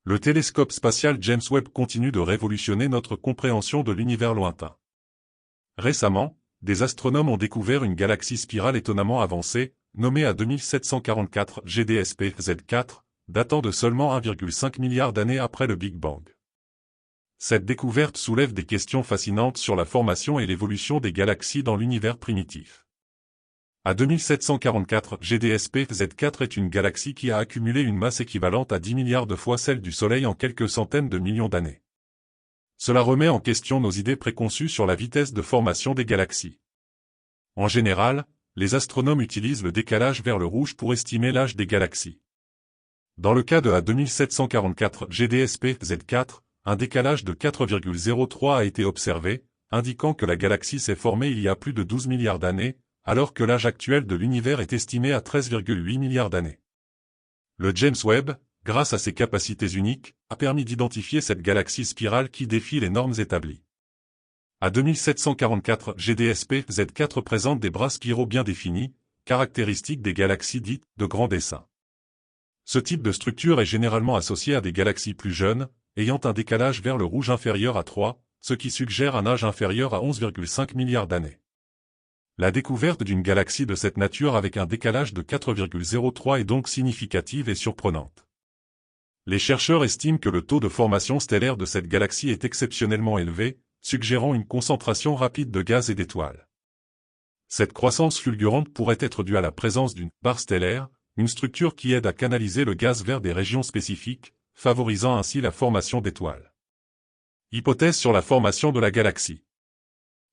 Le télescope spatial James Webb continue de révolutionner notre compréhension de l'univers lointain. Récemment, des astronomes ont découvert une galaxie spirale étonnamment avancée, nommée à 2744 GDSP Z4, datant de seulement 1,5 milliard d'années après le Big Bang. Cette découverte soulève des questions fascinantes sur la formation et l'évolution des galaxies dans l'univers primitif. À 2744 GDSP Z4 est une galaxie qui a accumulé une masse équivalente à 10 milliards de fois celle du Soleil en quelques centaines de millions d'années. Cela remet en question nos idées préconçues sur la vitesse de formation des galaxies. En général, les astronomes utilisent le décalage vers le rouge pour estimer l'âge des galaxies. Dans le cas de la 2744 GDSP Z4, un décalage de 4,03 a été observé, indiquant que la galaxie s'est formée il y a plus de 12 milliards d'années, alors que l'âge actuel de l'univers est estimé à 13,8 milliards d'années. Le James Webb, grâce à ses capacités uniques, a permis d'identifier cette galaxie spirale qui défie les normes établies. À 2744 GDSP Z4 présente des bras spiraux bien définis, caractéristiques des galaxies dites de grand dessin. Ce type de structure est généralement associé à des galaxies plus jeunes, ayant un décalage vers le rouge inférieur à 3, ce qui suggère un âge inférieur à 11,5 milliards d'années. La découverte d'une galaxie de cette nature avec un décalage de 4,03 est donc significative et surprenante. Les chercheurs estiment que le taux de formation stellaire de cette galaxie est exceptionnellement élevé, suggérant une concentration rapide de gaz et d'étoiles. Cette croissance fulgurante pourrait être due à la présence d'une barre stellaire, une structure qui aide à canaliser le gaz vers des régions spécifiques, favorisant ainsi la formation d'étoiles. Hypothèse sur la formation de la galaxie.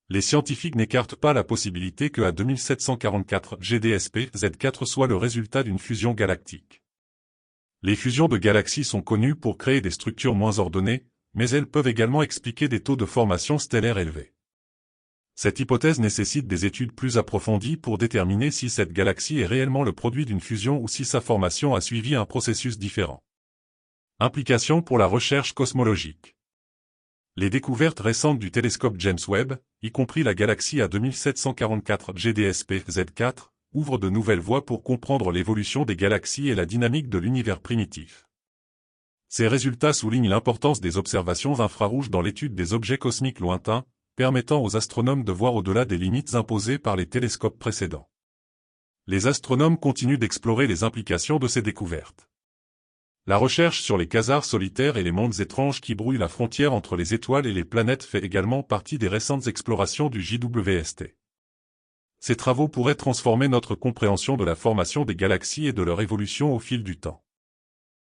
Les scientifiques n'écartent pas la possibilité que à 2744 GDSP Z4 soit le résultat d'une fusion galactique. Les fusions de galaxies sont connues pour créer des structures moins ordonnées, mais elles peuvent également expliquer des taux de formation stellaire élevés. Cette hypothèse nécessite des études plus approfondies pour déterminer si cette galaxie est réellement le produit d'une fusion ou si sa formation a suivi un processus différent. Implications pour la recherche cosmologique. Les découvertes récentes du télescope James Webb, y compris la galaxie à 2744 GDSP Z4, ouvrent de nouvelles voies pour comprendre l'évolution des galaxies et la dynamique de l'univers primitif. Ces résultats soulignent l'importance des observations infrarouges dans l'étude des objets cosmiques lointains, permettant aux astronomes de voir au-delà des limites imposées par les télescopes précédents. Les astronomes continuent d'explorer les implications de ces découvertes. La recherche sur les quasars solitaires et les mondes étranges qui brouillent la frontière entre les étoiles et les planètes fait également partie des récentes explorations du JWST. Ces travaux pourraient transformer notre compréhension de la formation des galaxies et de leur évolution au fil du temps.